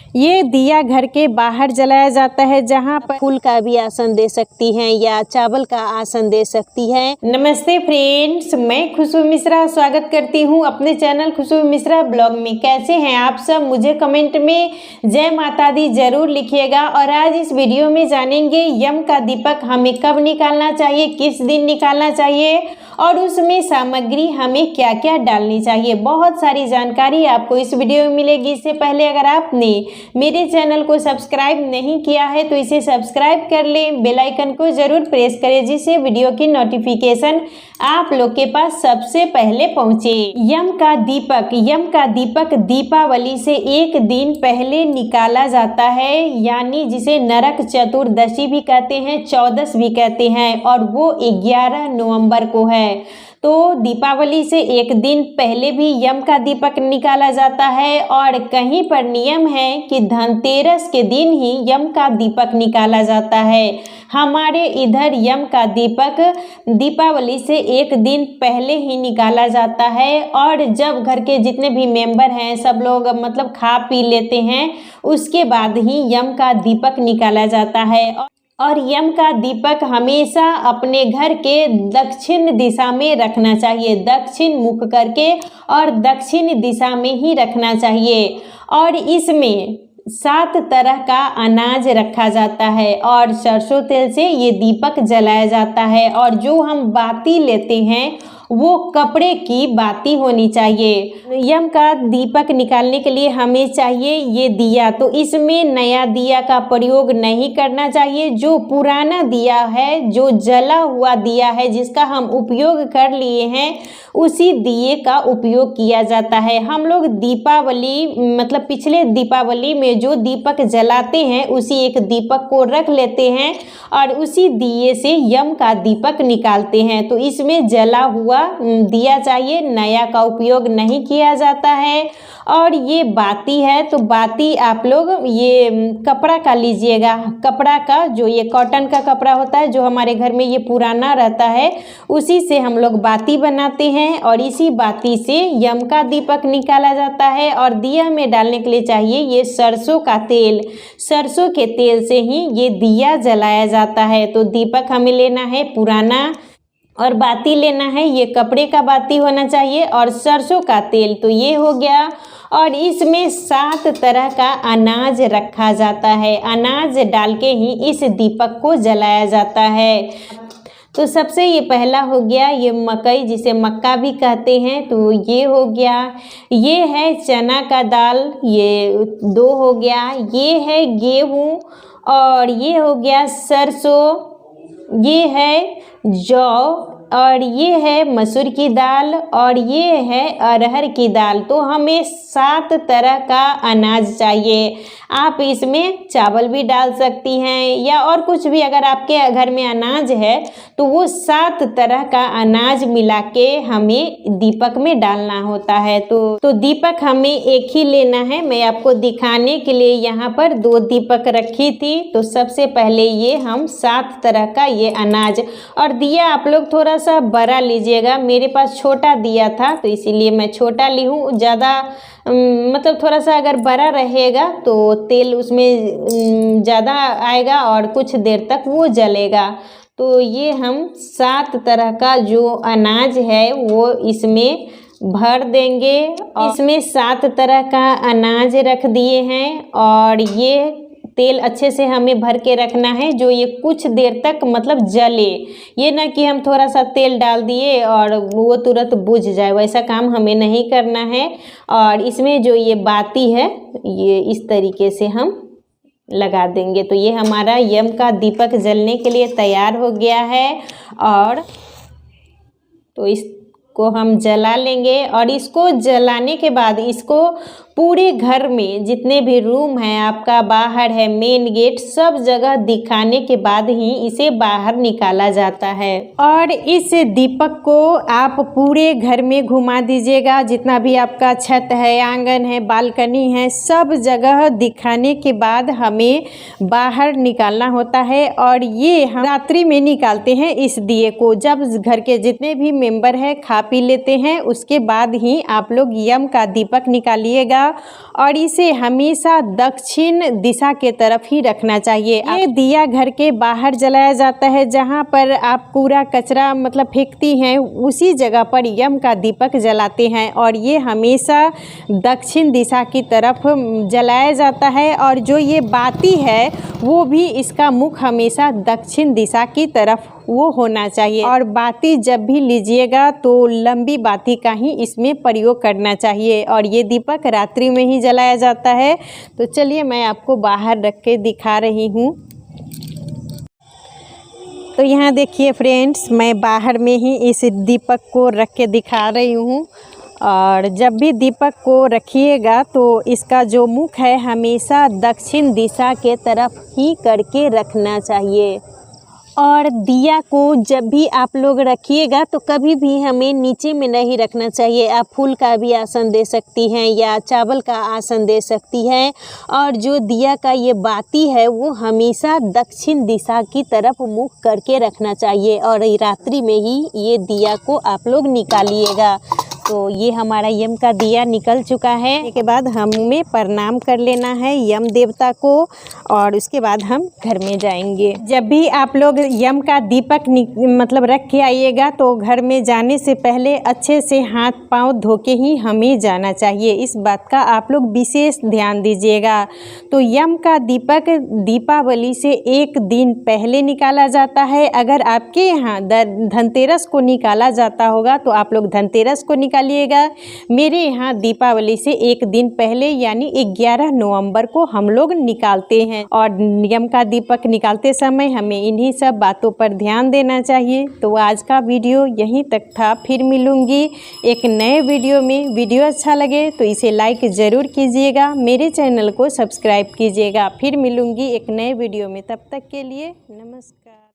ये दिया घर के बाहर जलाया जाता है, जहाँ पर फूल का भी आसन दे सकती हैं या चावल का आसन दे सकती हैं। नमस्ते फ्रेंड्स, मैं खुशबू मिश्रा स्वागत करती हूँ अपने चैनल खुशबू मिश्रा ब्लॉग में। कैसे हैं आप सब? मुझे कमेंट में जय माता दी जरूर लिखिएगा। और आज इस वीडियो में जानेंगे यम का दीपक हमें कब निकालना चाहिए, किस दिन निकालना चाहिए और उसमें सामग्री हमें क्या क्या डालनी चाहिए। बहुत सारी जानकारी आपको इस वीडियो में मिलेगी। इससे पहले अगर आपने मेरे चैनल को सब्सक्राइब नहीं किया है तो इसे सब्सक्राइब कर लें, बेल आइकन को जरूर प्रेस करें जिससे वीडियो की नोटिफिकेशन आप लोग के पास सबसे पहले पहुंचे। यम का दीपक दीपावली से एक दिन पहले निकाला जाता है, यानी जिसे नरक चतुर्दशी भी कहते हैं, चौदस भी कहते हैं, और वो 11 नवंबर को है। तो दीपावली से एक दिन पहले भी यम का दीपक निकाला जाता है। और कहीं पर नियम है कि धनतेरस के दिन ही यम का दीपक निकाला जाता है। हमारे इधर यम का दीपक दीपावली से एक दिन पहले ही निकाला जाता है। और जब घर के जितने भी मेंबर हैं सब लोग मतलब खा पी लेते हैं, उसके बाद ही यम का दीपक निकाला जाता है। और यम का दीपक हमेशा अपने घर के दक्षिण दिशा में रखना चाहिए, दक्षिण मुख करके, और दक्षिण दिशा में ही रखना चाहिए। और इसमें 7 तरह का अनाज रखा जाता है और सरसों तेल से ये दीपक जलाया जाता है। और जो हम बाती लेते हैं वो कपड़े की बाती होनी चाहिए। यम का दीपक निकालने के लिए हमें चाहिए ये दिया, तो इसमें नया दिया का प्रयोग नहीं करना चाहिए। जो पुराना दिया है, जो जला हुआ दिया है, जिसका हम उपयोग कर लिए हैं, उसी दिए का उपयोग किया जाता है। हम लोग दीपावली मतलब पिछले दीपावली में जो दीपक जलाते हैं उसी एक दीपक को रख लेते हैं और उसी दिए से यम का दीपक निकालते हैं। तो इसमें जला हुआ दिया चाहिए, नया का उपयोग नहीं किया जाता है। और ये बाती है तो बाती आप लोग ये कपड़ा का लीजिएगा, कपड़ा का जो ये कॉटन का कपड़ा होता है जो हमारे घर में ये पुराना रहता है, उसी से हम लोग बाती बनाते हैं और इसी बाती से यम का दीपक निकाला जाता है। और दिया में डालने के लिए चाहिए ये सरसों का तेल, सरसों के तेल से ही ये दिया जलाया जाता है। तो दीपक हमें लेना है पुराना और बाती लेना है ये कपड़े का बाती होना चाहिए और सरसों का तेल, तो ये हो गया। और इसमें 7 तरह का अनाज रखा जाता है, अनाज डाल के ही इस दीपक को जलाया जाता है। तो सबसे ये पहला हो गया ये मकई, जिसे मक्का भी कहते हैं, तो ये हो गया। ये है चना का दाल, ये 2 हो गया। ये है गेहूँ और ये हो गया सरसों, ये है जौ, और ये है मसूर की दाल और ये है अरहर की दाल। तो हमें 7 तरह का अनाज चाहिए। आप इसमें चावल भी डाल सकती हैं या और कुछ भी अगर आपके घर में अनाज है तो वो 7 तरह का अनाज मिला के हमें दीपक में डालना होता है। तो दीपक हमें एक ही लेना है। मैं आपको दिखाने के लिए यहाँ पर 2 दीपक रखी थी। तो सबसे पहले ये हम 7 तरह का ये अनाज, और दिया आप लोग थोड़ा सा बड़ा लीजिएगा। मेरे पास छोटा दिया था तो इसीलिए मैं छोटा ली हूँ। ज़्यादा मतलब थोड़ा सा अगर बड़ा रहेगा तो तेल उसमें ज़्यादा आएगा और कुछ देर तक वो जलेगा। तो ये हम 7 तरह का जो अनाज है वो इसमें भर देंगे। इसमें 7 तरह का अनाज रख दिए हैं और ये तेल अच्छे से हमें भर के रखना है जो ये कुछ देर तक मतलब जले। ये ना कि हम थोड़ा सा तेल डाल दिए और वो तुरंत बुझ जाए, वैसा काम हमें नहीं करना है। और इसमें जो ये बाती है ये इस तरीके से हम लगा देंगे। तो ये हमारा यम का दीपक जलने के लिए तैयार हो गया है। और तो इसको हम जला लेंगे और इसको जलाने के बाद इसको पूरे घर में जितने भी रूम हैं आपका, बाहर है, मेन गेट, सब जगह दिखाने के बाद ही इसे बाहर निकाला जाता है। और इस दीपक को आप पूरे घर में घुमा दीजिएगा, जितना भी आपका छत है, आंगन है, बालकनी है, सब जगह दिखाने के बाद हमें बाहर निकालना होता है। और ये हम रात्रि में निकालते हैं इस दिए को, जब घर के जितने भी मेंबर हैं खा पी लेते हैं, उसके बाद ही आप लोग यम का दीपक निकालिएगा और इसे हमेशा दक्षिण दिशा के तरफ ही रखना चाहिए। ये दिया घर के बाहर जलाया जाता है, जहाँ पर आप कूड़ा कचरा मतलब फेंकती हैं उसी जगह पर यम का दीपक जलाते हैं और ये हमेशा दक्षिण दिशा की तरफ जलाया जाता है। और जो ये बाती है वो भी इसका मुख हमेशा दक्षिण दिशा की तरफ वो होना चाहिए। और बाती जब भी लीजिएगा तो लंबी बाती का ही इसमें प्रयोग करना चाहिए और ये दीपक रात्रि में ही जलाया जाता है। तो चलिए मैं आपको बाहर रख के दिखा रही हूँ। तो यहाँ देखिए फ्रेंड्स, मैं बाहर में ही इस दीपक को रख के दिखा रही हूँ। और जब भी दीपक को रखिएगा तो इसका जो मुख है हमेशा दक्षिण दिशा के तरफ ही करके रखना चाहिए। और दिया को जब भी आप लोग रखिएगा तो कभी भी हमें नीचे में नहीं रखना चाहिए। आप फूल का भी आसन दे सकती हैं या चावल का आसन दे सकती हैं। और जो दिया का ये बाती है वो हमेशा दक्षिण दिशा की तरफ मुख करके रखना चाहिए और रात्रि में ही ये दिया को आप लोग निकालिएगा। तो ये हमारा यम का दिया निकल चुका है। इसके बाद हमें प्रणाम कर लेना है यम देवता को और उसके बाद हम घर में जाएंगे। जब भी आप लोग यम का दीपक मतलब रख के आइएगा तो घर में जाने से पहले अच्छे से हाथ पांव धो के ही हमें जाना चाहिए। इस बात का आप लोग विशेष ध्यान दीजिएगा। तो यम का दीपक दीपावली से एक दिन पहले निकाला जाता है। अगर आपके यहाँ धनतेरस को निकाला जाता होगा तो आप लोग धनतेरस को निकालिएगा। मेरे यहाँ दीपावली से एक दिन पहले यानी 11 नवंबर को हम लोग निकालते हैं। और यम का दीपक निकालते समय हमें इन्हीं सब बातों पर ध्यान देना चाहिए। तो आज का वीडियो यहीं तक था, फिर मिलूंगी एक नए वीडियो में। वीडियो अच्छा लगे तो इसे लाइक ज़रूर कीजिएगा, मेरे चैनल को सब्सक्राइब कीजिएगा। फिर मिलूंगी एक नए वीडियो में, तब तक के लिए नमस्कार।